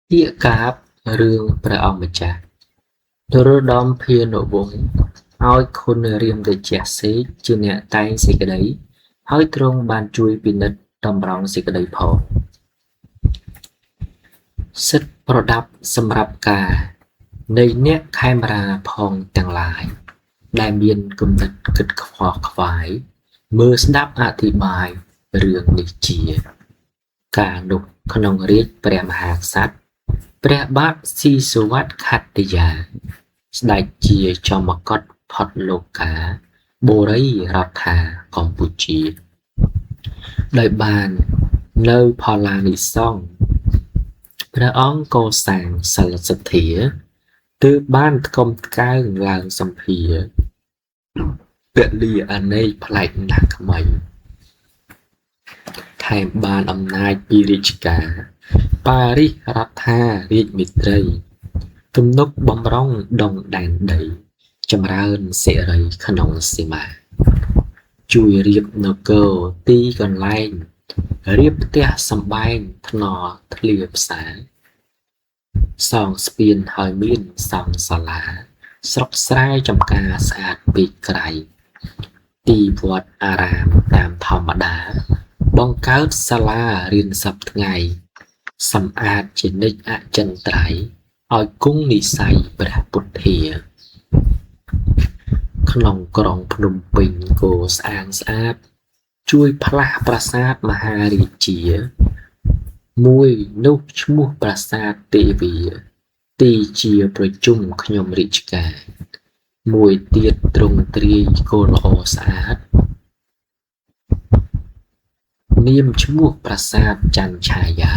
ពាក្យកាព្យរឿងព្រះអង្គម្ចាស់ នរោត្តម ភានុវង្ស ឲ្យខុនរាមតេជៈសេកជាអ្នកតែងសេចក្តី ហើយទ្រង់បានជួយពិនិត្យតម្រង់សេចក្តីផង សិទ្ធិប្រដាប់សម្រាប់ការនៃអ្នកខេមរាផងទាំងឡាយ ដែលមានគំនិតគិតខ្វល់ខ្វាយ មើលស្ដាប់អធិប្បាយរឿងនេះជា កាលនោះក្នុងរាជ្យព្រះមហាក្សត្រ ព្រះបាទស៊ីសុវត្ថិខត្តយា ស្ដេចជាចោមគតិផុតលោកា បូរីរដ្ឋាកម្ពុជា ដោយបាននៅផល្លានិសង្ឃ ព្រះអង្គកសាងសិលសទ្ធា ទើបបានថ្កុំថ្កើងឡើងសម្ភារ ពលីអនេកប្លែកណាស់ក្មៃ ថែមបានអំណាចពីរាជការ ប៉ារីសរដ្ឋារាជមិត្រី ទំនុកបំរុងដងដែនដី ចម្រើនសិរីក្នុងសីមា ជួយរៀបនគរទីកន្លែង រៀបផ្ទះសម្បែងថ្នល់ធ្លាផ្សារ សង់ស្ពានហើយមានសង់សាលា ស្រុកស្រែចម្ការស្អាតពេកក្រៃ ទីវត្តអារាមតាមធម្មតា បង្កើតសាលារៀនសប្ថ្ងៃ សម្អាតជានិច្ចអចិន្ត្រៃយ៍ ឲ្យគង់និស័យព្រះពុទ្ធា ក្នុងក្រុងភ្នំពេញក៏ស្អាងស្អាត ជួយផ្លាស់ប្រាសាទមហារាជា មួយនោះឈ្មោះប្រាសាទទេវា ទីជាប្រជុំខ្ញុំរាជការ មួយទៀតទ្រង់ទ្រាយក៏ល្អស្អាត នាមឈ្មោះប្រាសាទចន្ទឆាយា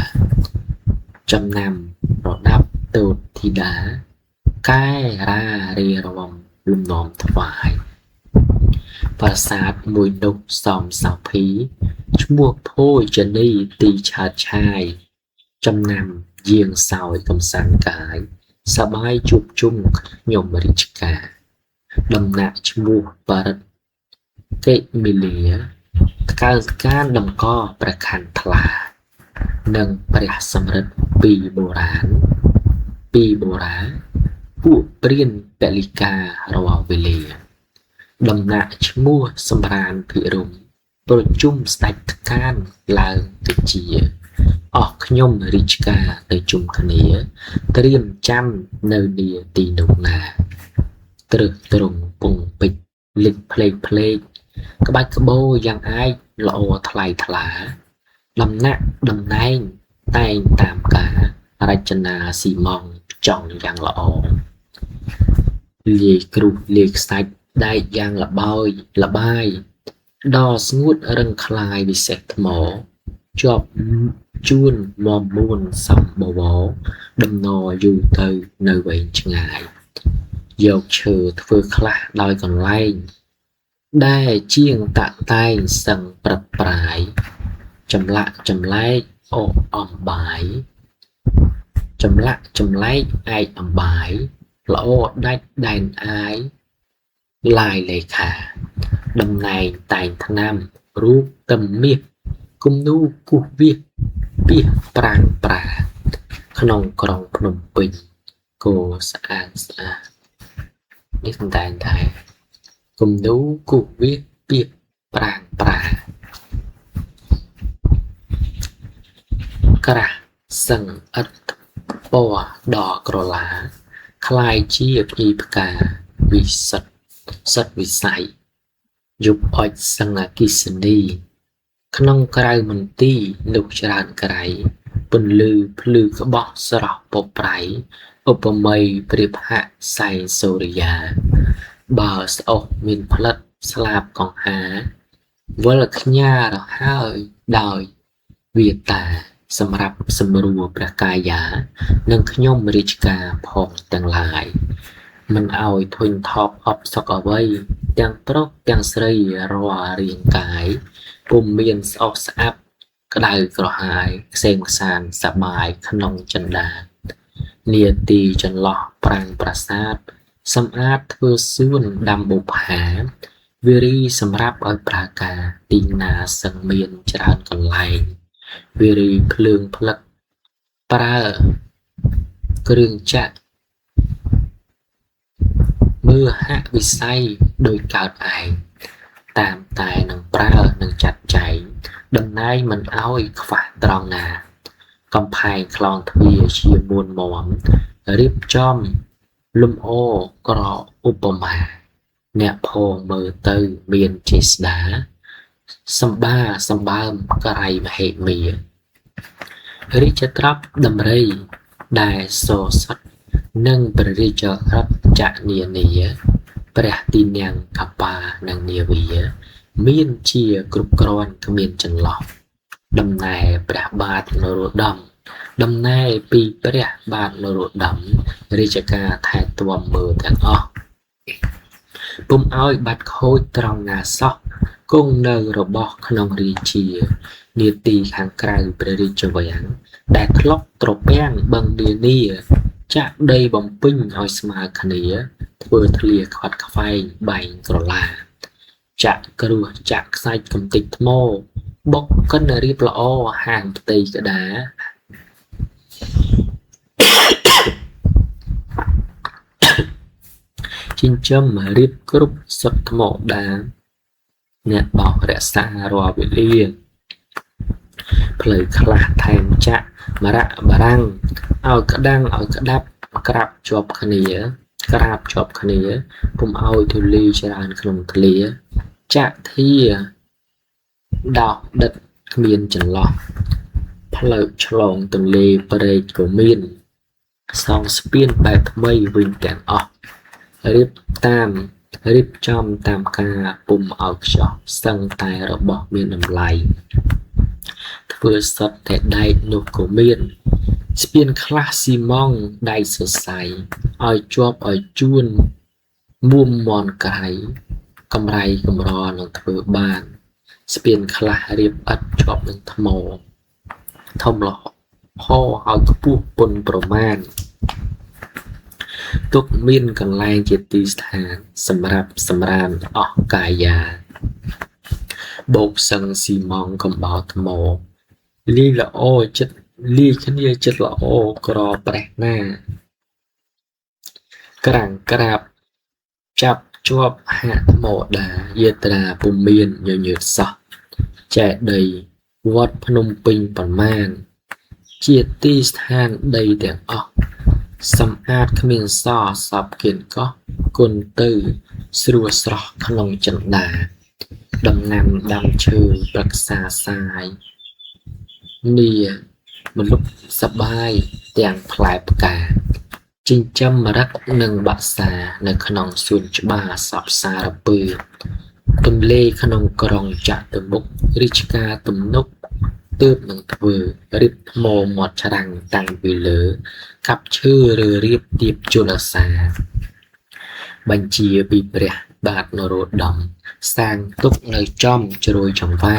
ចំណាំប្រដាប់ទោតធីតា កែរារេរាំលំនាំថ្វាយ ប្រាសាទមួយនោះសមសោភី ឈ្មោះភោជនីទីឆើតឆាយ ចំណាំយាងសោយកំសាន្តកាយ សប្បាយជួបជុំខ្ញុំរាជការ ដំណាក់ឈ្មោះបរិទ្ធកេមីលា ថ្កើងការតម្កល់ព្រះខ័នថ្លា និងព្រះសម្រិទ្ធពីបុរាណ ពួកព្រានពលិការវវេលា ដំណាក់ឈ្មោះសម្រានភិរម ប្រជុំស្ដេចថ្កានឡើងទៅជា អស់ខ្ញុំរាជការទៅជុំគ្នា ត្រៀមចាំនៅនាទីនោះណា ត្រឹសត្រង់ពងពេជ្រលិចផ្លេកផ្លេក ក្បាច់ក្បូរយ៉ាងអាចល្អថ្លៃថ្លា ដំណាក់តំណែងតែងតាមការរចនាស៊ីម៉ង់ចង់យ៉ាងល្អ លាយគ្រុះលាយខ្សាច់ដែកយ៉ាងល្បាយ ដល់ស្ងួតរឹងក្លាយវិសេសថ្ម ជាប់ជួនមមមួនសំបវរ ដំណរយូរទៅនៅវែងឆ្ងាយ យកឈើធ្វើខ្លះដោយកន្លែង ដែលជាងតាក់តែងសឹងប្រឹកប្រាយ ចម្លាក់ចម្លែកអូអំបាយ ចម្លាក់ចម្លែកឯកអំបាយ ល្អដាច់ដែនអាយ ឡាយលេខា តំណែងតែងថ្នាំរូបទឹមមាស គំនូគោះវាសពាសប្រាំងប្រា ក្នុងក្រុងភ្នំពេញក៏ស្អាតស្អាត នេះសំដែងថាគំនូគោះវាសពាសប្រាំងប្រា ក្រាស់សឹងឥតពណ៌ដល់ក្រឡា คล้ายជាភ្ញីផ្កាវិសិទ្ធសិទ្ធវិស័យ យុបអុចសង្ឃគិសនី ក្នុងក្រៅមន្ទីរនោះច្រើនក្រៃ ពន្លឺភ្លឺក្បោះស្រស់ពប្រៃ ឧបម័យព្រាបហៈសែងសូរិយា បើស្អុះមានផ្លិតស្លាបកង្ហា វិលខ្ញារហើយដោយវាតា សម្រាប់សម្រួលព្រះកាយា និងខ្ញុំរាជការផងទាំងឡាយ មិនឲ្យធុញថប់អបសុខអ្វី ទាំងប្រុសទាំងស្រីរាល់រាងកាយ ពុំមានស្អុះស្អាប់ក្តៅក្រហាយ ក្សេមក្សាន្តសប្បាយក្នុងចិន្តា នាទីចន្លោះប្រាង្គប្រាសាទ សម្អាតធ្វើសួនដាំបុប្ផា វារីសម្រាប់ឲ្យប្រើការទីណាសឹងមានច្រើនកន្លែង វារីភ្លើងផ្លឹកប្រើ គ្រឿងចាក់មើលហាក់វិស័យដោយកើតឯងតាមតែនឹងប្រើនឹងចាត់ចែងតំណែងមិនអោយខ្វះត្រង់ណាកំផែងខ្លងទ្វារជាមួនមមរៀបចំលំអូក្រឧបមាអ្នកផងមើលទៅមានចេស្តាសម្បើមក្រៃមហេមារាជទ្រព្យដំរីដែលសោសត់និងព្រះរាជរដ្ឋចក្រនានាព្រះទីនាំងកបានិងនាវីមានជាគ្រប់គ្រាន់គ្មានចន្លោះដំណែព្រះបាទនរោត្តមដំណែពីព្រះបាទនរោត្តមរាជការថែទាំមើលទាំងអស់ពុំឲ្យបាត់ខូចត្រង់ណាសោះគង់នៅរបស់ក្នុងរាជានាទីខាងក្រៅព្រះរាជវាំងដែលធ្លាប់ត្រពាំងបឹងនានាចាក់ដីបំពេញឲ្យស្មើគ្នាធ្វើធ្លាខ្វាត់ខ្វែងបែងក្រឡាចាក់គ្រោះចាក់ខ្សាច់កំទេចថ្មបុកកិនរៀបល្អហាងផ្ទៃក្តារចិញ្ចឹមរៀបគ្រប់សុទ្ធថ្មដាអ្នកបោករក្សារាល់វេលាផ្លូវខ្លះថែមចាក់មរៈបារាំងឲ្យក្តាំងឲ្យក្តាប់ក្រាបជាប់គ្នាពុំឲ្យធូលីច្រើនក្នុងធ្លាចាក់ធាដោះដិតគ្មានចន្លោះផ្លូវឆ្លងទន្លេព្រែកក៏មានសង់ស្ពានបែបថ្មីវិញទាំងអស់រៀបចំតាមការពុំឲ្យខ្ចោះសឹងតែរបស់មានតម្លៃធ្វើសុទ្ធតែដែកនោះក៏មានស្ពានខ្លះស៊ីម៉ង់ដៃសរសៃឲ្យជាប់ឲ្យជួនមួមមន់ក្រៃកម្រៃកម្រនឹងធ្វើបានស្ពានខ្លះរៀបឥតជាប់នឹងថ្មធំល្អហោឲ្យខ្ពស់ពុនប្រមាណទុកមានកន្លែងជាទីស្ថានសម្រាប់សម្រានអស់កាយាបោកសឹងស៊ីម៉ង់កំបោរថ្មលីល្អចិត្តលីគ្នាចិត្តល្អក្រប្រេះណាក្រាំងក្រាបចាប់ជាប់ហាក់ថ្មដាយាត្រាពុំមានញញើតសោះចែកដីវត្តភ្នំពេញប៉ុន្មានជាទីស្ថានដីទាំងអស់សម្អាតគ្មានសសពគៀនកោះគុណទៅស្រួលស្រស់ក្នុងចិន្តាដំណាំដាំឈើប្រឹក្សាសាយនីមនុស្សសបាយទាំងផ្លែផ្កាចិញ្ចឹមរឹកនិងបាក់សានៅក្នុងសួនច្បារសពសារពើទន្លេក្នុងក្រុងចតុមុខរាជការទំនប់ទើបនឹងធ្វើរៀបថ្មមាត់ច្រាំងតាំងពីលើកាប់ឈើឬរៀបទៀបជលសាបញ្ជាពីព្រះបាទនរោត្តមសាងទុកនៅចំជ្រោយចង្វា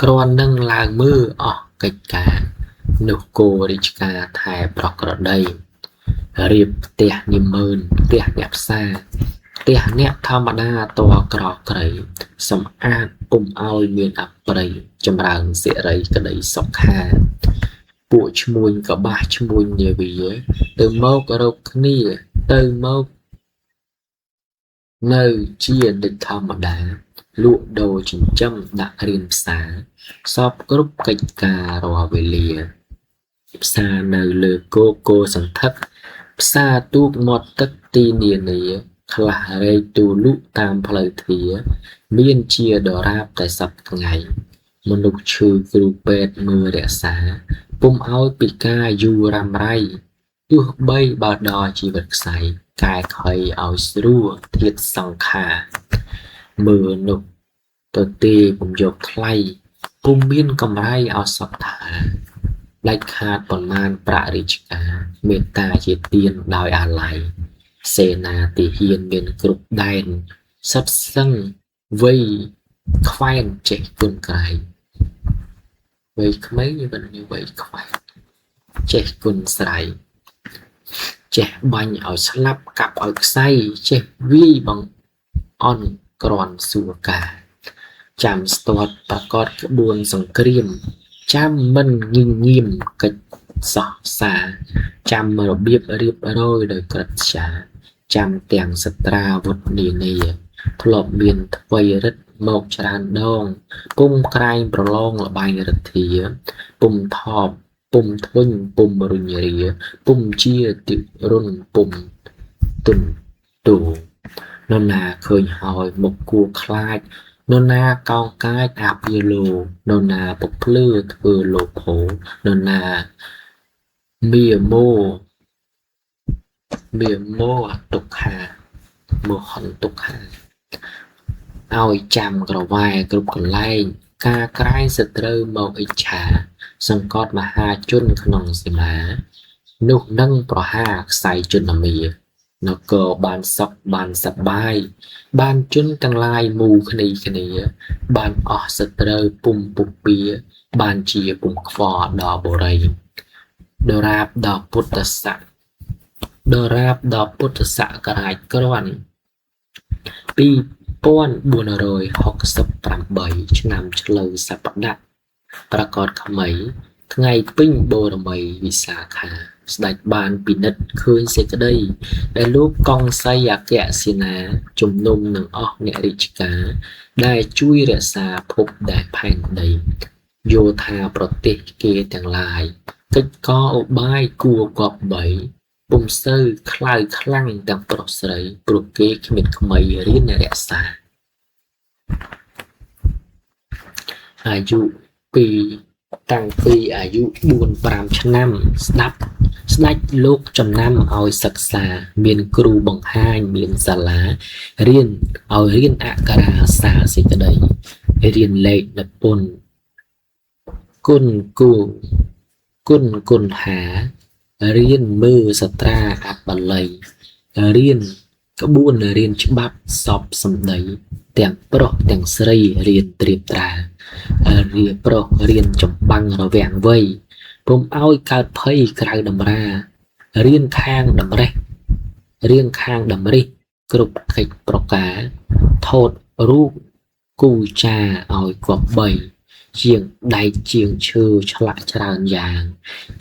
គ្រាន់នឹងឡើងមើលអស់កិច្ចការនោះគោរាជការថែប្រក្រតីរៀបផ្ទះនិមឺនផ្ទះអ្នកផ្សារផ្ទះអ្នកធម្មតាតក្រក្រៃសម្អាតពុំឲ្យមានអប្រិយចម្រើនសិរីក្តីសុខាពួកឈ្មួញកបាសឈ្មួញនាវីទៅមករកគ្នាទៅមកនៅជានិច្ចធម្មតាលក់ដូរចិញ្ចឹមដាក់រៀនផ្សារសពគ្រប់កិច្ចការរាល់វេលាផ្សារនៅលើគោសន្ធឹកផ្សារទូកមាត់ទឹកទីនានាខ្លះរែកទូលក់តាមផ្លូវទ្វារមានជាដរាបតែសប្តាហ៍ថ្ងៃមនុស្សឈឺគ្រូពេទ្យមើលរក្សាពុំឲ្យពិការយូររ៉ាំរ៉ៃទោះបីបើដល់ជីវិតខ្សែកែខៃឲ្យស្រួលធាតសង្ខារមើលនោះទៅទេពុំយកថ្លៃពុំមានកម្រៃឲ្យសពថាដាច់ខាតប៉ុន្មានប្រាក់រាជការមេត្តាជាទានដោយអាល័យសេនាទាហានមានគ្រប់ដែនសិតសឹងវ័យខ្វែនចេះគុណក្រៃវ័យក្មេងមិនវ័យខ្វែនចេះគុណស្រ័យចេះបាញ់ឲ្យស្លាប់កាប់ឲ្យខ្សែចេះវាយបងអន់ក្រាន់សួរកាចាំស្ទាត់ប្រកាសក្បួនសង្គ្រាមចាំមិនងៀមកិច្ចសោះសា chămរបៀបរៀបរយដោយក្រឹតចាចាំទាំងសត្រាវុធនានាធ្លាប់មានថ្វីរិទ្ធមកច្រើនដងពុំក្រែងប្រឡងលបែងរិទ្ធាពុំថប់ពុំធុញពុំរុញរាពុំជាទិរុនពុំទុនទូនរណាឃើញហើយមកគួរខ្លាចនរណាកោងកាចអាពាលោនរណាពុកភ្លឺធ្វើលោភោនរណាមានទុក្ខាមហន្ទុក្ខាឲ្យចាំក្រវ៉ែគ្រប់កន្លែងការក្រែងសត្រូវមកឥច្ឆាសង្កត់មហាជនក្នុងសីមានោះនឹងប្រហារខ្សែជនមានគរបានសុខបានសប្បាយបានជនទាំងឡាយមូគ្នាបានអស់សត្រូវពុំពុពពាបានជាពុំខ្វល់ដល់បុរីដរាបដល់ពុទ្ធស័ករាជគ្រាន់2468ឆ្នាំឆ្លូវសប្តាហ៍ប្រកបថ្មីថ្ងៃពេញបូរមីវិសាខាស្ដេចបានពិនិត្យឃើញសេចក្តីដែលលោកកងសីអគ្គសេនាជំនុំនឹងអស់អ្នករាជការដែលជួយរក្សាភពដែលផែនដីយោធាប្រទេសគេទាំងឡាយកិច្ចកឧបាយគួរគប្បីពុំសូវខ្លាយខ្លាំងទាំងប្រុសស្រីព្រោះគេគ្មានក្មេងរៀនរក្សាអាយុតាំងពីអាយុ 4-5 ឆ្នាំស្ដេចលោកចំណាំឲ្យសិក្សាមានគ្រូបង្ហាញមានសាលារៀនអក្ខរាសាសេចក្តីរៀនលេខនិពន្ធគុណហារៀនមើលសត្រាអបល័យរៀនក្បួនរៀនច្បាប់សពសម្ដីទាំងប្រុសទាំងស្រីរៀនត្រៀបត្រារៀនប្រុសរៀនចម្បាំងរវាងវ័យពុំឲ្យកើតភ័យក្រៅតម្រារៀនខាងតម្រិះគ្រប់កិច្ចប្រការថតរូបគូចាឲ្យគប្បីជាងដៃជាងឈើឆ្លាក់ច្រើនយ៉ាង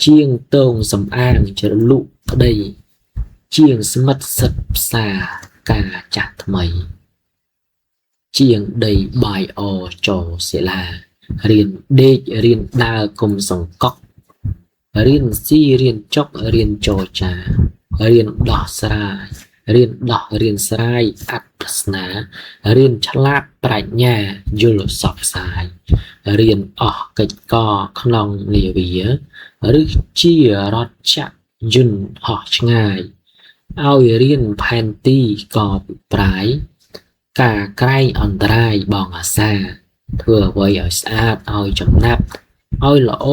ជាងតងសំអាងជ្រលក់ក្តីជាងស្មិតសិតផ្សារការចាស់ថ្មីជាងដីបាយអចសិលារៀនដេករៀនដើរគុំសង្កក់រៀនស៊ីរៀនចុករៀនចរចារៀនដោះស្រាយរៀនស្រាយអត្តសនារៀនឆ្លាតប្រាជ្ញាយល់សពផ្សាយរៀនអស់កិច្ចកក្នុងនាវាឬជារដ្ឋចក្រយន្តហោះឆ្ងាយឲ្យរៀនផែនទីក៏ប្រាយការក្រែងអន្តរាយបងអាសាធ្វើអ្វីឲ្យស្អាតឲ្យចំណាប់ឲ្យល្អ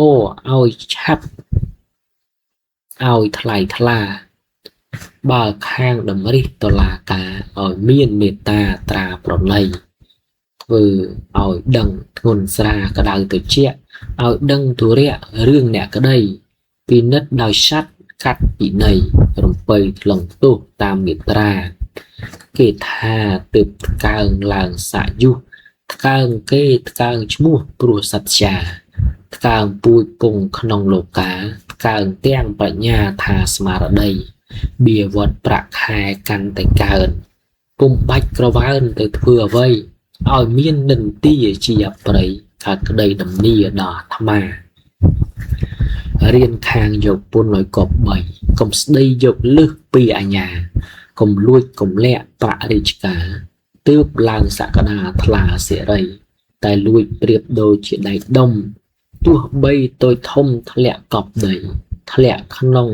ឲ្យឆាប់ឲ្យថ្លៃថ្លាបើខាងតម្រិះតុលាការឲ្យមានមេត្តាត្រាប្រណីធ្វើឲ្យដឹងធ្ងន់ស្រាក្តៅត្រជាក់ឲ្យដឹងទុរៈរឿងអ្នកក្តីពិនិត្យដោយសត្វកាត់ពិន័យរំពៃថ្លឹងទោសតាមមេត្រាគេថាទើបថ្កើងឡើងសាយុថ្កើងគេថ្កើងឈ្មោះព្រោះសត្យាថ្កើងពូជពងក្នុងលោកាថ្កើងទាំងបញ្ញាថាស្មារតីបៀវត្តប្រាក់ខែកាន់តែកើនពុំបាច់ក្រវើនទៅធ្វើអ្វីឲ្យមាននិន្ទាជាអប្រិយកើតក្តីដំណៀដល់អាត្មារៀនខាងយកពុនឲ្យគប្បីកុំស្ដីយកលឹះពីអញ្ញាកុំលួចកុំលាក់ប្រាក់រាជការទើបឡើងសក្តាថ្លាសេរីតែលួចប្រៀបដូចជាដៃដុំទោះបីតូចធំធ្លាក់កប់ដីធ្លាក់ក្នុង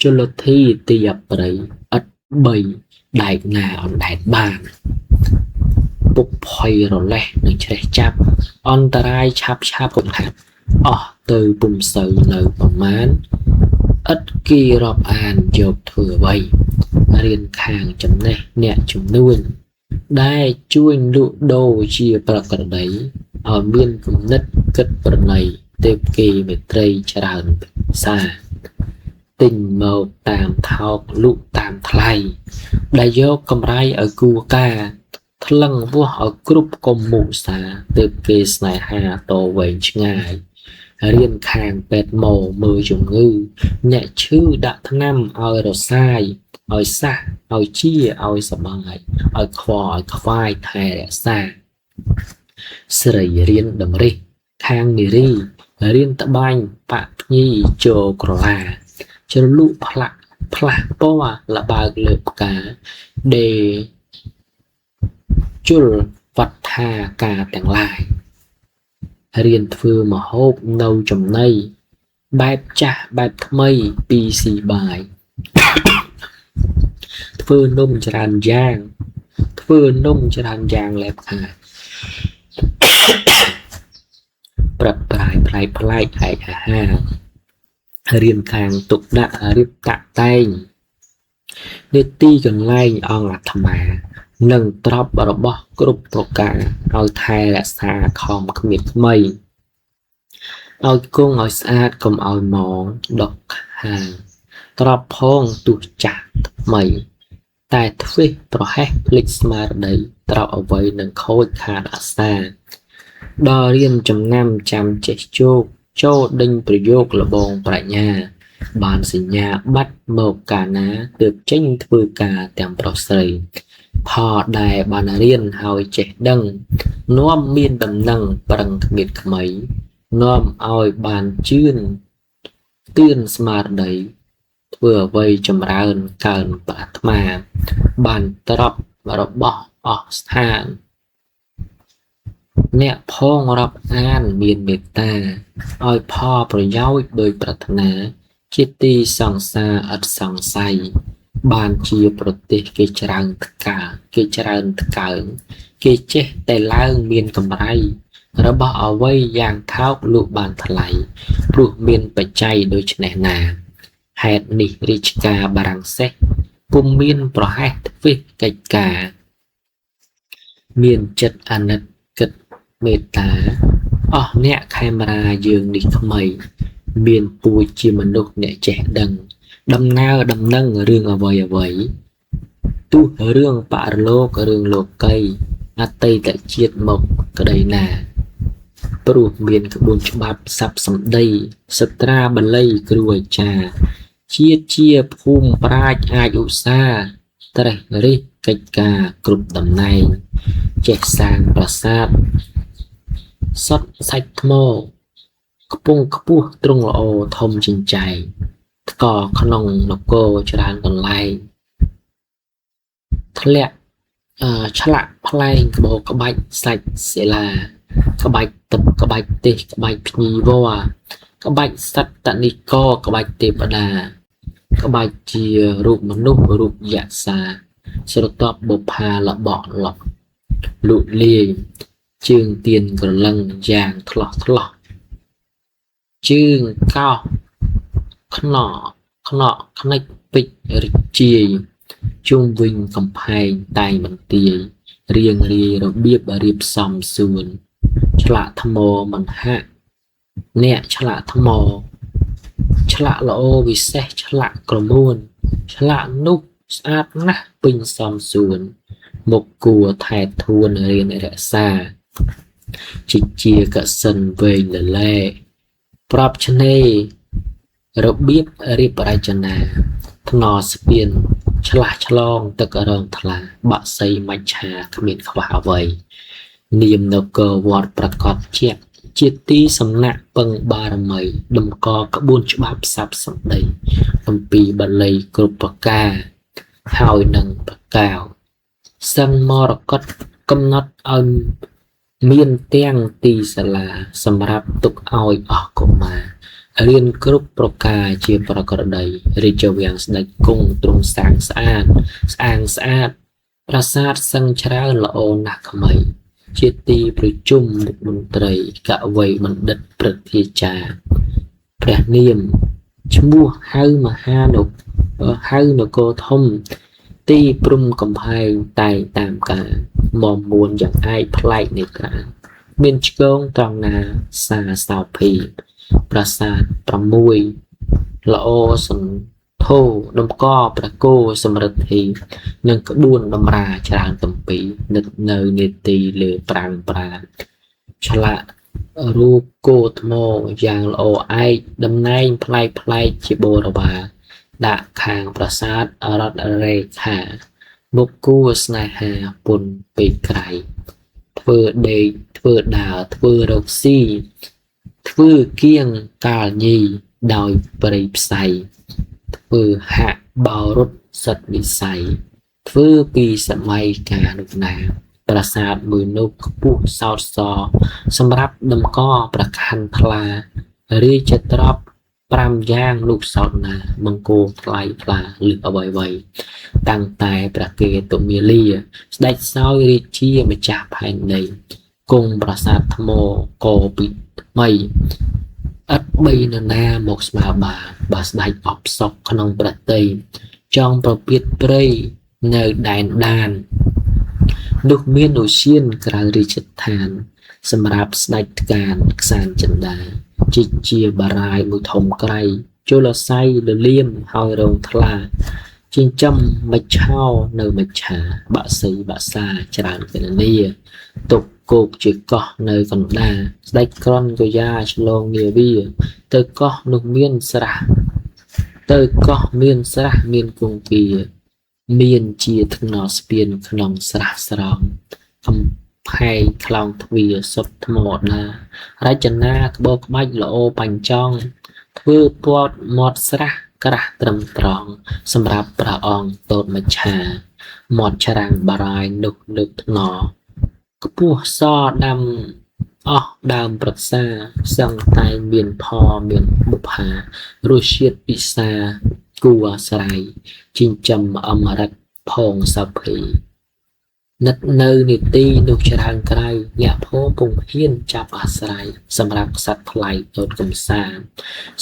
ជលធីទីអប្រិយឥតបីដែកណាអណ្ដែតបានពុកភ័យរលេះនឹងច្រេះចាប់អន្តរាយឆាប់ពុកហាត់អស់ទៅពុំសូវនៅប្រមាណឥតគេរាប់អានយកធ្វើអ្វីរៀនខាងចំណេះអ្នកជំនួញដែលជួយលក់ដូរជាប្រក្រតីឲ្យមានគំនិតគិតប្រណីទេពគេមេត្រីច្រើនសាទិញមកតាមថោកលក់តាមថ្លៃដែលយកកម្រៃឲ្យគួរការថ្លឹងវាស់ឲ្យគ្រប់កុំមុសាទើបគេស្នេហាតវែងឆ្ងាយ រៀនខាងពេទ្យម៉ូមើលជំងឺអ្នកឈឺដាក់ថ្នាំឲ្យរសាយឲ្យសះឲ្យជាឲ្យសបាយឲ្យខ្វល់ឲ្យខ្វាយថែរក្សាស្រីរៀនតម្រិះខាងនារីរៀនត្បាញបាក់ភ្ញីចូលក្រឡាជ្រលក់ផ្លាស់ពណ៌លបើកលើផ្កាដេជុលវត្តថាការទាំងឡាយរៀនធ្វើម្ហូបនៅចំណីបែបចាស់បែបថ្មីពីស៊ីបាយធ្វើនំច្រើនយ៉ាងលែបខាប្រាប់ប្រាយផ្លែផ្លែកឯកអាហាររៀនខាងទុកដាក់រៀបតាក់តែងនេតិកន្លែងអង្គអាត្មានិងទ្រព្យរបស់គ្រប់ប្រការឲ្យថែរក្សាខំគ្មានថ្មីឲ្យគង់ឲ្យស្អាតកុំឲ្យមងដកហាងទ្រព្យផងទុះចាស់ថ្មីតែធ្វេសប្រហែសភ្លេចស្មារតីត្រោកអ្វីនឹងខូចខាតអាសាដល់រៀនចំណាំចាំចេះជោគចូលដេញប្រយោគលបងប្រាជ្ញាបានសញ្ញាបាត់មកកាលណាទើបចេញធ្វើការទាំងប្រុសស្រីផលដែលបានរៀនហើយចេះដឹងនាំមានដំណឹងប្រឹងគ្មានក្មៃនាំឲ្យបានជឿនទឿនស្មារតីធ្វើអ្វីចម្រើនកើនប្រាថ្នាបានទ្រព្យរបស់អស់ស្ថានអ្នកផងរាប់អានមានមេត្តាឲ្យផលប្រយោជន៍ដោយប្រាថ្នាជាទីសង្សារឥតសង្ស័យបានជាប្រទេសគេច្រើនថ្កើងគេចេះតែឡើងមានកម្រៃរបស់អ្វីយ៉ាងថោកលក់បានថ្លៃព្រោះមានបច្ច័យដូច្នេះណាហេតុនេះរាជការបារាំងសេះពុំមានប្រហែសទ្វេសកិច្ចការមានចិត្តអាណិតគិតមេត្តាអស់អ្នកខេមរាយើងនេះថ្មីមានពូជជាមនុស្សអ្នកចេះដឹងដំណើរដំណឹងរឿងអ្វីទោះរឿងបរលោករឿងលោកីអតីតជាតិមកក្តីណាព្រោះមានក្បួនច្បាប់ស័ព្ទសម្ដីសត្រាបល័យគ្រូអាចារ្យជាតិជាភូមិប្រាជ្ញអាចឧស្សាហ៍ត្រេះរិះកិច្ចការគ្រប់តំណែងចេះសាងប្រាសាទសុតសាច់ថ្មខ្ពង់ខ្ពស់ទ្រង់ល្អធំចិញ្ចៃថ្កក្នុងនគរច្រើនកន្លែងធ្លាក់ឆ្លាក់ផ្លែងក្បោក្បាច់សាច់សិលាក្បាច់ទឹកក្បាច់ទេសក្បាច់ភ្ញីវល្លិក្បាច់សត្វតនិកក្បាច់ទេវតាក្បាច់ជារូបមនុស្សរូបយក្សាស្រទាប់បុប្ផាលបក់លក់លូកលាយជើងទៀនក្រឡឹងយ៉ាងថ្លោះជើងកោសខ្នក់ខ្និចពេជ្ររិជាយជុំវិញកំផែងតែងបន្ទាយរៀងរាយរបៀបរៀបសំសួនឆ្លាក់ថ្មមិនហាក់អ្នកឆ្លាក់ថ្មឆ្លាក់ល្អវិសេសឆ្លាក់ក្រមួនឆ្លាក់នោះស្អាតណាស់ពេញសំសួនមុខគួរថែធួនរៀនរក្សាជាកសិនវែងលលែប្រាប់ឆ្នេររបៀបរៀបរចនាថ្នស្ពានឆ្លាស់ឆ្លងទឹករងថ្លាបាក់សីមច្ឆាគ្មានខ្វះអ្វីនាមនគរវត្តប្រកបជាទីសំណាក់ពឹងបារមីតម្កល់ក្បួនច្បាប់ស័ព្ទសម្ដីអំពីបាលីគ្រប់ប្រការហើយនឹងប្រកាវសឹងមរកតកំណត់ឲ្យមានទាំងទីសាលាសម្រាប់ទុកឲ្យអស់កុមាររៀនគ្រប់ប្រការជាប្រក្រតីរាជវាំងស្ដេចគង់ទ្រង់សាងស្អាតប្រាសាទសឹងច្រើនល្អណាស់ក្មៃជាទីប្រជុំមុខមន្ត្រីកវីបណ្ឌិតព្រឹទ្ធាចារ្យព្រះនាមឈ្មោះហៅមហានគរធំទីព្រំកំផែងតែងតាមការមុំមួនយ៉ាងឯកប្លែកនៃក្រាមានឆ្កងត្រង់ណាសាសោភីប្រាសាទ6ល្អសន្ធោដំកព្រះគោសម្រិទ្ធិនិងក្បួនតម្រាច្រើនទំពីនឹកនៅនេតិលើប្រាំងឆ្លាក់ រូបគោថ្មយ៉ាងល្អឯកតំណែងប្លែកជាបូរបាដាក់ខាងប្រាសាទរតរេខាមុខគួរស្នេហាពុនពេកក្រៃធ្វើដេកធ្វើដើរធ្វើរកស៊ីធ្វើគៀងកាលញីដោយព្រៃផ្សៃធ្វើហាក់បោរុតសិតវិស័យធ្វើពីសម័យកាលនោះណាប្រាសាទមួយនោះខ្ពស់សោតសសម្រាប់តម្កប្រខាន់ថ្លារាជទ្រព្យ5យ៉ាងលោកសោតណាមង្គលថ្លៃថ្លាលឹកអ្វីតាំងតែព្រះកេតុមាលាស្ដេចសោយរាជាម្ចាស់ផែនដីគង់ប្រាសាទថ្មកពីថ្មីឥតបីនរណាមកស្មើបើស្ដេចអបសក់ក្នុងប្រតិចង់ប្រពៀតព្រៃនៅដែនដាននោះមានឧសៀនក្រៅរាជដ្ឋានសម្រាប់ស្ដេចថ្កានខ្សានចិន្តាជីកជាបារាយមួយធំក្រៃជលស័យលលៀមហើយរងថ្លាចិញ្ចឹមមច្ឆោនៅមច្ឆាបាក់សីបាក់សាច្រើនកណនីទុកគោកជាកោះនៅកណ្ដាស្ដេចក្រន់កយ៉ាឆ្លងនាវាទៅកោះនោះមានស្រះមានគង្គាមានជាថ្នល់ស្ពានក្នុងស្រះស្រង់កំផែងខ្លោងទ្វារសុទ្ធថ្មដារចនាក្បូរក្បាច់ល្អបញ្ចង់ធ្វើពាត់មាត់ស្រះក្រាស់ត្រឹមត្រង់សម្រាប់ព្រះអង្គតូតមច្ឆាមាត់ច្រាំងបារាយនោះលើកថ្នល់ខ្ពស់សដាំអស់ដើមប្រសាសឹងតែមានផលមានបុប្ផារសជាតិពិសាគួរអាស្រ័យចិញ្ចឹមអមរិតផងសភីនិតនៅនីតិនោះច្រើនក្រៅញាក់ភោពុំហ៊ានចាប់អាស្រ័យសម្រាប់សត្វថ្លៃតូតកំសាន្ត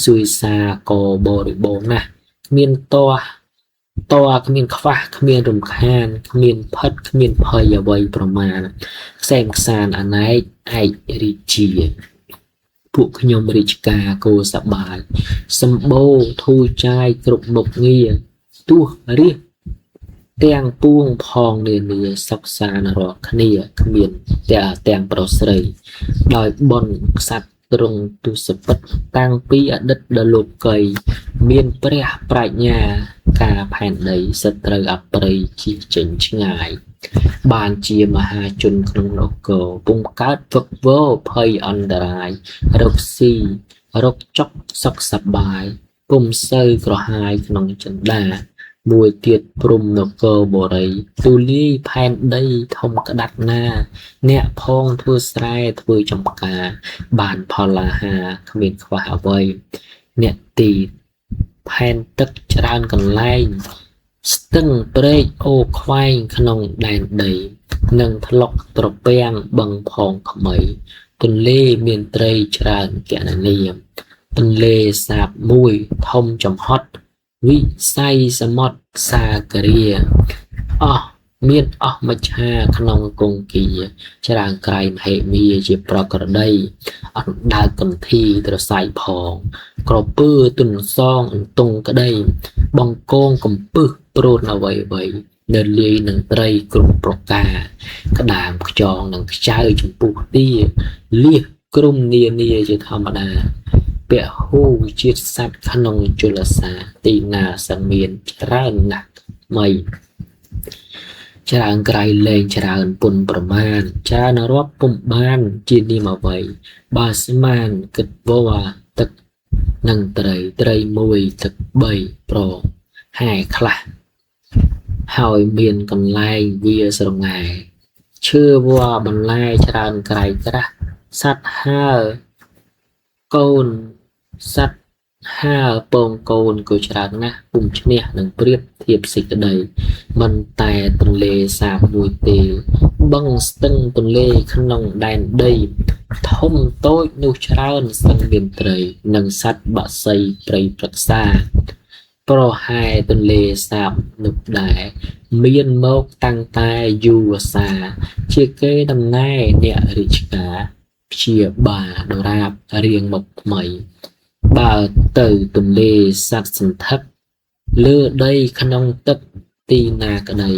ស៊ុយសាក៏បរិបូរណ៍ណាស់គ្មានតគ្មានខ្វះគ្មានរំខានគ្មានផិតគ្មានភ័យអ្វីប្រមាណខ្សែមខ្សានអណែកឯករាជាពួកខ្ញុំរាជការគោសបាយសម្បូរធូរចាយគ្រប់មុខងារទោះរាជទាំងពួងផងនានាសិក្សានរកគ្នាគ្មានទាំងប្រុសស្រីដោយបុណ្យក្សត្រទ្រង់ទុសពិតតាំងពីអតីតដល់លោកីមានព្រះប្រាជ្ញាការផែនដីសត្រូវអប្រិយជិះចេញឆ្ងាយបានជាមហាជនក្នុងនគរពុំកើតវឹកវរភ័យអន្តរាយរកស៊ីរកចុកសុខសប្បាយពុំសូវក្រហាយក្នុងចិន្តាមួយទៀតព្រំនគរបុរីទូលាយផែនដីធំក្តាត់ណាអ្នកផងធ្វើស្រែធ្វើចំការបានផលអាហារគ្មានខ្វះអ្វីអ្នកទីផែនទឹកច្រើនកន្លែងស្ទឹងព្រែកអូខ្វែងក្នុងដែនដីនិងថ្លុកត្រពាំងបឹងផងថ្មីទន្លេមានត្រីច្រើនកណនីទន្លេសាបមួយធំចំហត់វិស័យសមុទ្រសាគរាមានអស់មច្ឆាក្នុងគង្គាច្រើនក្រៃមហេមាជាប្រក្រតីអណ្ដើកកន្ធីត្រសៃផងក្រពើទុនសងអន្ទង់ក្តីបង្កងកំពឹសព្រួតអ្វីនៅលាយនឹងត្រីគ្រប់ប្រការក្តាមខ្យងនិងខ្ចៅចំពុះទាលៀសក្រុមនានាជាធម្មតាពហុជាតិសត្វក្នុងជលសាទីណាសមានច្រើនណាស់ថ្មីច្រើនក្រៃលែងច្រើនពុនប្រមាណច្រើនរាប់ពុំបានជានាមអ្វីបើស្មានគិតវ៉ាទឹកនឹងត្រីមួយទឹក3ប្រហែខ្លះហើយមានកន្លែងវាស្រងាឈើវ៉ាបន្លែច្រើនក្រៃក្រាស់សត្វហើកូនសត្វហើពងកូនក៏ច្រើនណាស់ពុំឈ្នះនឹងប្រៀបធៀបសេចក្តីមិនតែទន្លេសាបមួយទេបឹងស្ទឹងទន្លេក្នុងដែនដីធំតូចនោះច្រើនស្ទឹងមានត្រីនិងសត្វបក្សីព្រៃព្រឹក្សាប្រហែលទន្លេសាបនោះដែរមានមកតាំងតែយូរសាជាគេដំណែអ្នករាជការព្យាបាលដរាបរៀងមកថ្មីបើទៅទន្លេសត្វសន្ធឹកលើដីក្នុងទឹកទីណាក្តី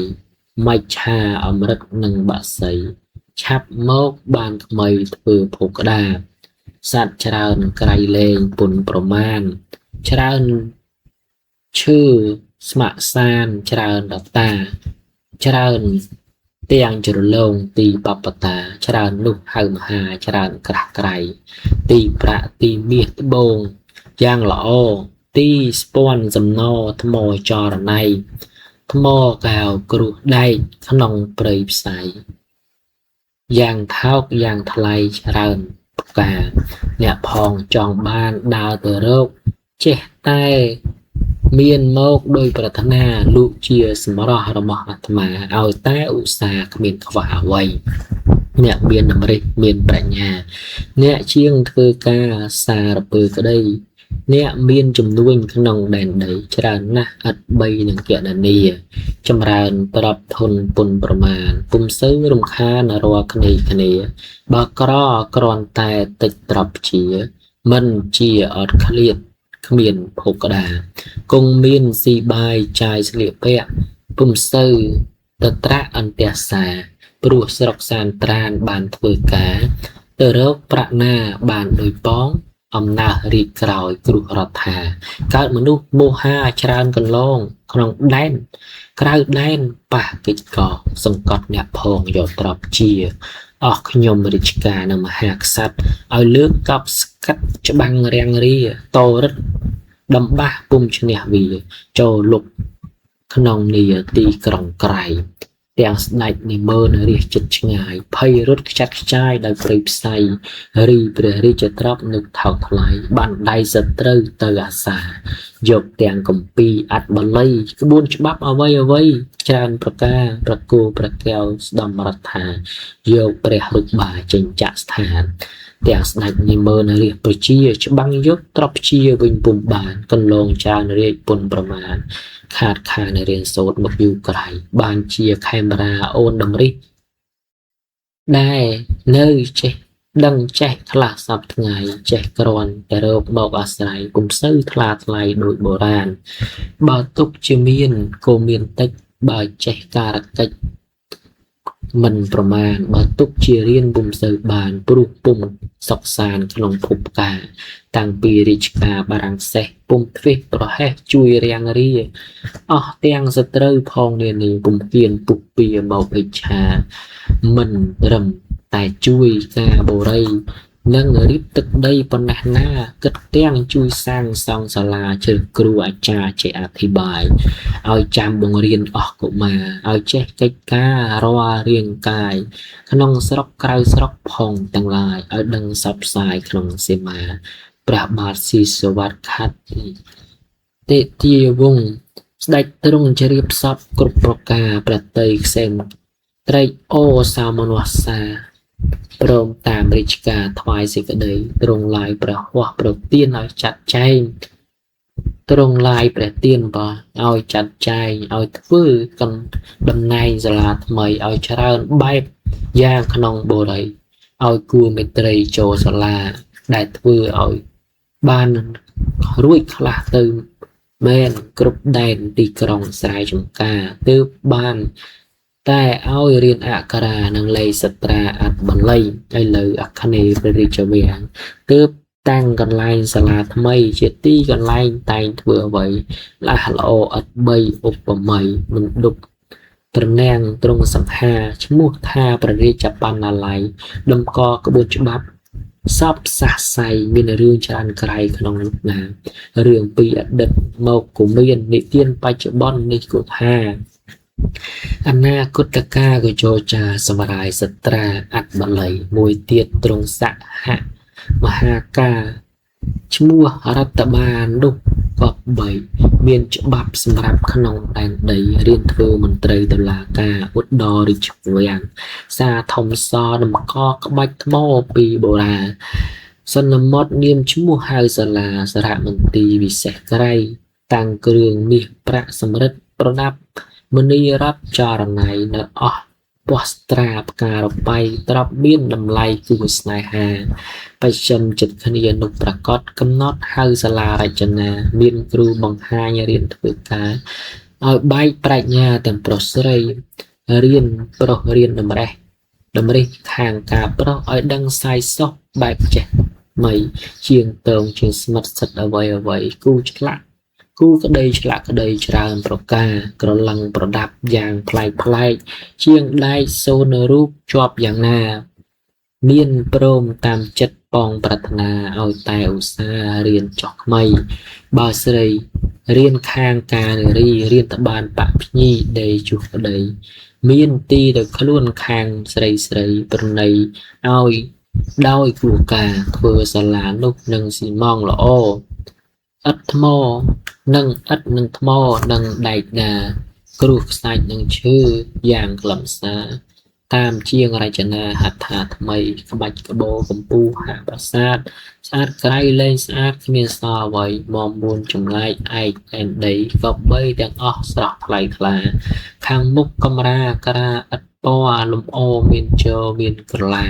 មច្ឆាអមរិតនិងបក្សី ឆាប់មកបានថ្មីធ្វើភោគដាសត្វច្រើនក្រៃលែងពុនប្រមាណច្រើនឈើស្ម័គ្រសានច្រើនដតាច្រើនទាំងជ្រលងទីបបតាច្រើននោះហៅមហាច្រើនក្រាស់ក្រៃទីប្រាក់ទីមាសត្បូងយ៉ាងល្អទីស្ពាន់សំណថ្មចរណៃថ្មកៅគ្រោះដែកក្នុងព្រៃផ្សៃយ៉ាងថោកយ៉ាងថ្លៃច្រើនផ្កាអ្នកផងចង់បានដើរទៅរកចេះតែមានមកដោយប្រាថ្នាលុជាសម្រស់របស់អាត្មាឲ្យតែឧស្សាហ៍គ្មានខ្វះអ្វីអ្នកមានតម្រិះមានប្រាជ្ញាអ្នកជាងធ្វើការសារពើក្តីអ្នកមានចំនួនក្នុងដែនដីច្រើនណាស់ឥតបីនឹងកណនីចម្រើនប្រាប់ធនពុនប្រមាណពុំសូវរំខានរាល់គ្នាបើក្រគ្រាន់តែតិចត្រប់ជាមិនជាអត់ឃ្លាតគ្មានភោគដាគង់មានស៊ីបាយចាយស្លៀកពាក់ពុំសូវតត្រាក់អន្ទះសាព្រោះស្រុកសានត្រានបានធ្វើការទៅរកប្រាក់ណាបានដោយប៉ងអំណះរីកក្រោយគ្រោះរដ្ឋាកើតមនុស្សមោហាច្រើនកន្លងក្នុងដែនក្រៅដែនប៉ះកិច្ចកសង្កត់អ្នកផងយកទ្រព្យជាអស់ខ្ញុំរាជការនៅមហាក្សត្រឲ្យលើកកប់ស្កាត់ច្បាំងរាំងរាតរិទ្ធដំបាសពុំឈ្នះវាចូលលុបក្នុងនីទីក្រុងក្រៃទាំងស្ដេចនិមឺនរាជចិត្តឆ្ងាយភ័យរត់ខ្ចាត់ខ្ចាយដោយព្រៃផ្សៃរីព្រះរាជទ្រព្យនឹកថោកថ្លៃបានដៃសត្រូវទៅអាសាយកទាំងកម្ពីអត្តបល័យក្បួនច្បាប់អ្វីច្រើនប្រការប្រគោប្រកែវស្ដំរដ្ឋាយកព្រះរុក្បាចេញចាក់ស្ថានទាំងស្ដេចនិមឺនរាជប្រជាច្បាំងយកទ្រព្យជាវិញពុំបានកន្លងចានរាជពុនប្រមាណខាតខានរៀនសូត្រមកយូរក្រៃបានជាខេមរាអូនដំរិះដែរនៅចេះដឹងចេះខ្លះសពថ្ងៃចេះក្រាន់តែរកមកអាស្រ័យពុំសូវថ្លាថ្លៃដូចបុរាណបើទុកជាមានក៏មានតិចបើចេះការកិច្ចមិនប្រមាណបើទុកជារៀនពុំសូវបានព្រោះពុំសុខសានក្នុងភពការតាំងពីរាជការបារាំងសេះពុំធ្វេសប្រហែសជួយរាំងរាអស់ទាំងសត្រូវផងនានាពុំហ៊ានពុះពៀមកឥច្ឆាមិនត្រឹមតែជួយការបូរីនិងរៀបទឹកដីប៉ុណ្ណេះណាគិតទាំងជួយសាងសង់សាលាជ្រើសគ្រូអាចារ្យចេះអធិប្បាយឲ្យចាំបង្រៀនអស់កុមារឲ្យចេះកិច្ចការរាល់រាងកាយក្នុងស្រុកក្រៅស្រុកផងទាំងឡាយឲ្យដឹងសពផ្សាយក្នុងសីមាព្រះបាទស៊ីសវត្តខាត់ទេទាវង្សស្ដេចទ្រង់ជ្រាបសពគ្រប់ប្រការប្រតិខ្សែមត្រេកអូសាមនស្សសាព្រមតាមរាជការថ្វាយសេចក្តីទ្រង់ឡាយព្រះហោះប្រទានឲ្យចាត់ចែងទ្រង់ឡាយព្រះទានបើឲ្យចាត់ចែងឲ្យធ្វើតំណែងសាលាថ្មីឲ្យច្រើនបែបយ៉ាងក្នុងបុរីឲ្យគួរមេត្រីចូលសាលាដែលធ្វើឲ្យបានរួចខ្លះទៅមែនគ្រប់ដែនទីក្រុងស្រែចម្ការទើបបានតែឲ្យរៀនអក្សរានិងលេខសត្រាអត្តបល័យឥឡូវអគ្គនេព្រះរាជវាំងទើបតាំងកន្លែងសាលាថ្មីជាទីកន្លែងតែងធ្វើអ្វីល្អល្អឥតបីឧបមាមិនដប់ត្រណាំងត្រង់សង្ហាឈ្មោះថាព្រះរាជបណ្ណាល័យដំកក្បួនច្បាប់សពសាស័យមានរឿងច្រើនក្រៃក្នុងនោះណារឿងពីអតីតមកក៏មាននិទានបច្ចុប្បន្ននេះក៏ថាអនាគតកាលក៏ចូលចាសម្រាយសត្រាអត្តបល័យមួយទៀតត្រង់សហមហាការឈ្មោះរដ្ឋបាលនោះក៏បីមានច្បាប់សម្រាប់ក្នុងដែនដីរៀនធ្វើមន្ត្រីតុលាការឧត្តររាជវាំងសាធំសដំកក្បាច់ថ្មពីបុរាណសន្មតនាមឈ្មោះហៅសាលាសារមន្ទីរវិសេសក្រៃតាំងគ្រឿងមាសប្រាក់សម្រិទ្ធប្រដាប់មនីរដ្ឋចរណៃនៅអស់ពស្ត្រាផ្ការបៃត្រាប់មានតម្លៃគួរស្នេហាបច្ចិមចិត្តគ្នានោះប្រកាសកំណត់ហៅសាលារចនាមានគ្រូបង្ហាញរៀនធ្វើការឲ្យបែកប្រាជ្ញាទាំងប្រុសស្រីរៀនប្រុសរៀនតម្រេះ đầm ri hàng cả pro ở đăng sai sóc bài trẻ mày chiên tường chiên smart sạch ở vậy cu lạ cu cái đây ra pro ca cờ lăng pro đạp dạng play chiên đai son rúp chọp dạng na miên prom tam chất bong bạch na ao tai ao xa riêng chọc mây bao sợi riêng khang ca riêng tập ban bạc nhi đầy chuột ở đây miên ti được luôn khang sợi bên này ao đôi của cả vừa sờ lá lúc nâng xì mong là ô ất mò nâng mò nâng đại gà cột sạch nâng chư dạng lẩm xa tam chiêngไรchanaหัตถะทำไมขบัดกระโบกมปูหาประสาทสาดไกลเลยสาดเมียนซอไว้มองบนจำไรไอแอนดี้ก็ใบแดงออกสลับไหลคลาข้างมุกกำรากระอัดปอลมโอเมียนเจอเมียนกลา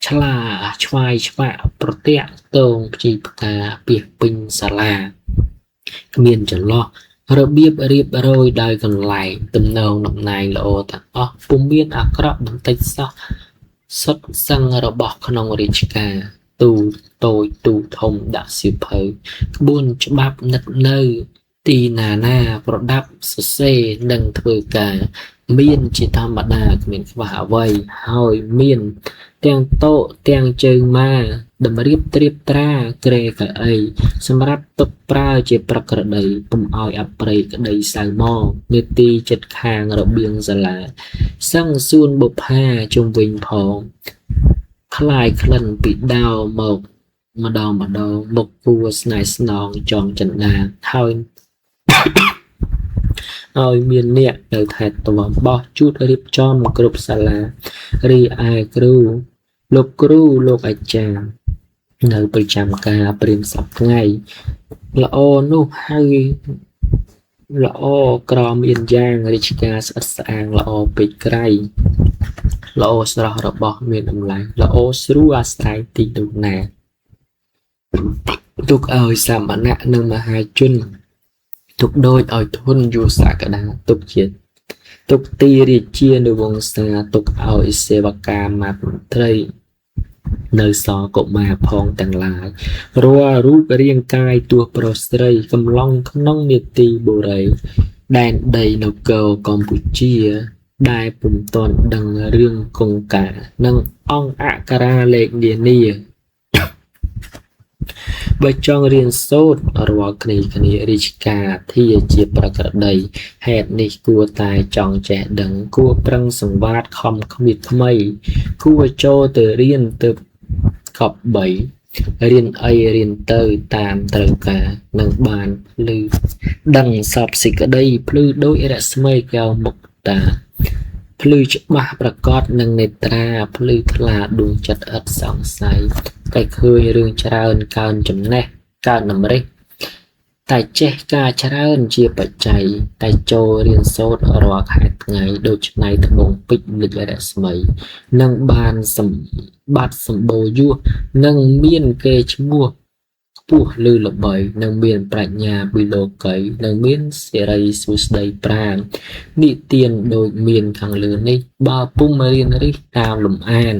ชลาชวายชวะโปรเตะตรงจีบตาเปียกปิงสลาเมียนจะล้อระเบียบเรียบโรยได้กันไหลตำนองนำนายโลแต่ปุ่มเบียนอักระบันติซะสดสังระบอกขนมริชกาตูโตยตูทมดาสิเพยบุญฉบับนัดเนยตีนาประดับสเซนังเถือกาเมียนจิตธรรมดาเมียนว่าไว้หอยเมียนเตียงโตเตียงเจิงมาดมเรียบเรียบตราเกรกไอสำหรับตกปลาเจ็บประกระไดปุ่มอ้อยอัปเปรกไดสายมอเนตีจัดคางระเบียงสลาสั่งส่วนบุพาจงวิงพองคลายคลันปิดดาวหมกมาดองหมกวัวสไนสนองจองจันนาเท่าเอาเมียนเนี่ยเดินถ่ายตัวบอจุดริบจอมกรุบสลารีไอกรูโลกอาจารย์ในประจำการเปลี่ยนสับไงละโอนุให้ละโอกรอมเอียนย่างริชกาสัสางละโอปิดไกรละโอสระระบอกเมียนอำไลละโอสรู้อาศัยตีดูแน่ตุกเอาสามณะหนึ่งมาหาจุนตุกโดยเอาทุนอยู่สากดาตุกเจ็ดตุกตีริเชียนวงศาตุกเอาเสวกามาไตรเนยสอกมาพองแต่งลายรัวรูปเรียงกายตัวโปรสไตรกำลังขนองเนตีบุไรแดนใดนกเกลกัมพูชีได้ปุ่มตอนดังเรื่องกงกานังอ่องอักราเลกเดียนีใบจองเรียนโซดรวคณีริชกาที่จีประกระไดเหตุนี้กัวตายจองแจดังกัวปรังสังวาดคอมขมิดไม่กัวโจเตอเรียนเติบขอบใบเรียนไอเรียนเตอตามเตอกานังบานลือดังสอบสิกระไดพลือโดยรัสมัยเกลมกตาพลือจะมาประกอบนังเนตราพลือทลาดวงจัดอัดสองไซแต่เคยเรื่องชราอันการจำแนกการนำเร็กแต่เจ้าการชราอันเจียปัจจัยแต่โจเรียนโซดรอขาดไงโดยในทงงปิดลิกระสมัยนังบานสมบัติสมโบยุนังเมียนเกชมัวผู้ลือหลบใบนังเมียนปรัชญาบิโลเกยนังเมียนเสรีสุสไดปรางนิเตียนโดยเมียนทางเลือนี้บาปุ่มมาเรียนริตามลมอ่าน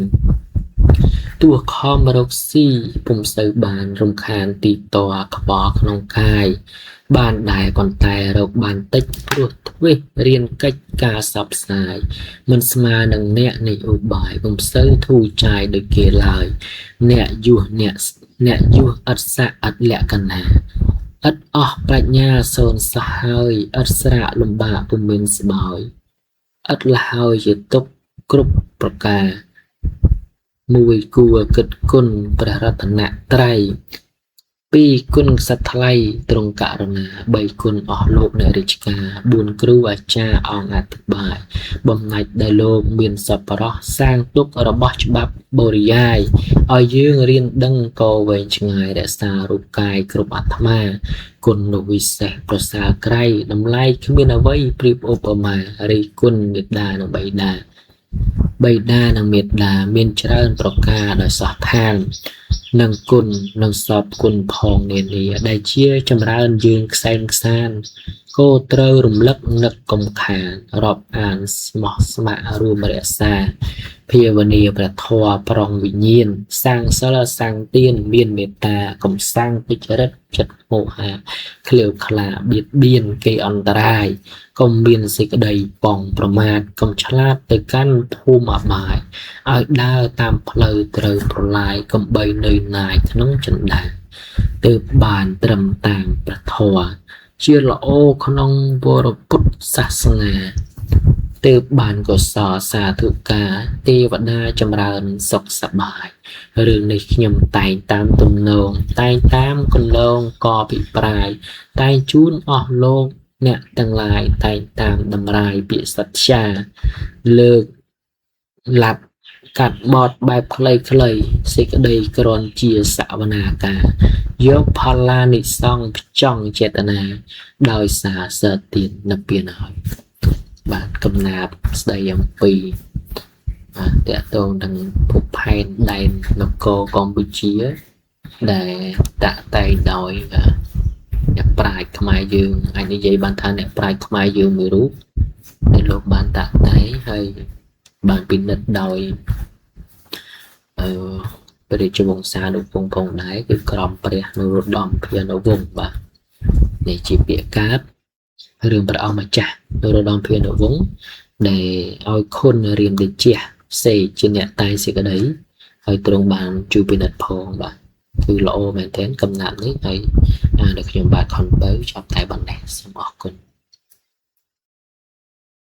ตัวคอมรกซี่ปุ่มเสือบานรำคาญตีตัวขบอขนองกายบ้านได้ก่อนตายเราบานติดพวดเวเรียนกัจกาสับสายมันสมาหนังเนี่ยในอุบายปุ่มเสือทูใจโดยเกลายเนี่ยอยู่อัศอัดแหลกกันนาอัดออกปรัชญาโซนสหายอัศระลมบาปุ่มเมนสบายอัดลาวจะตบกรุบประกามวยกัวกึดกุนประรัตนะไตรปีกุนสัทไลตรงกะรณาใบกุนออกโลกในริชกาบุญครูอาจารย์อองอธิบายบำนัดได้โลกเมียนสัปรอสร้างตุกระบอบฉบับบริยายเอายื่นเรียนดังโกเวชงายแต่สารุกายกรุบอัตมากุนโนวิเศษประสาไกรนำไล่ขมินาไว้ปริบอุปมาริกุนเนดานใบดาใบหน้านางเมตดาเมียนเจริญประกาศโดยสอดทาน nâng cun nâng sọp cun phong nền nì đại chia châm ra ơn dương xanh san cô trơ rùm lấp nực công khả rọp an mọt mạ rùm rẻ xa phía vần nì và thòa prong vị nhiên sang sơ là sang tiên miên mê ta công sang tích rất chất ngộ hạ khliều khla biệt biên cây ẩn trai công biên dịch đầy vòngប្រមាទកុំឆ្លាតទៅកាន់ភូមិអបាយឲ្យដើរតាមផ្លូវត្រូវប្រឡាយកុំបីនៅណាយក្នុងចិន្តាទើបបានត្រឹមតាមព្រះធម៌ជាល្អក្នុងវរពុទ្ធសាសនាទើបបានកុសលសាធុការទេវតាចម្រើនសុខសប្បាយរឿងនេះខ្ញុំតែងតាមទំនងតែងតាមគន្លងកពិប្រាយតែងជូនអស់លោកអ្នកទាំងឡាយតែងតាមតម្រាយពាក្យសត្យាលើកឡាប់កាត់បត់បែបខ្លីៗសេចក្តីក្រនជាសវនាការយកផល្លានិសង្ឃចង់ចេតនាដោយសារសើទៀតនៅពៀនហើយបាទកំណាព្យស្ដីអំពីតកតងនឹងភពផែនដែននគរកម្ពុជាដែលតាក់តែងដោយអ្នកប្រាជ្ញខ្មែរយើងអាចនិយាយបានថាអ្នកប្រាជ្ញខ្មែរយើងមួយរូបដែលលោកបានតាក់តែងហើយបានពិនិត្យដោយព្រះរាជវង្សានុវង្សផងដែរគឺក្រមព្រះនរោត្តមភានុវង្សបាទនេះជាពាក្យកាព្យរឿងព្រះអង្គម្ចាស់នរោត្តមភានុវង្សដែលឲ្យខុនរៀមដូចជាសេជាអ្នកតែងសេចក្តីហើយទ្រង់បានជួយពិនិត្យផងបាទគឺល្អមែនទែនកំណាត់នេះហើយដែលខ្ញុំបាទខុនបើចាប់តែប៉ុណ្ណេះសូមអរគុណ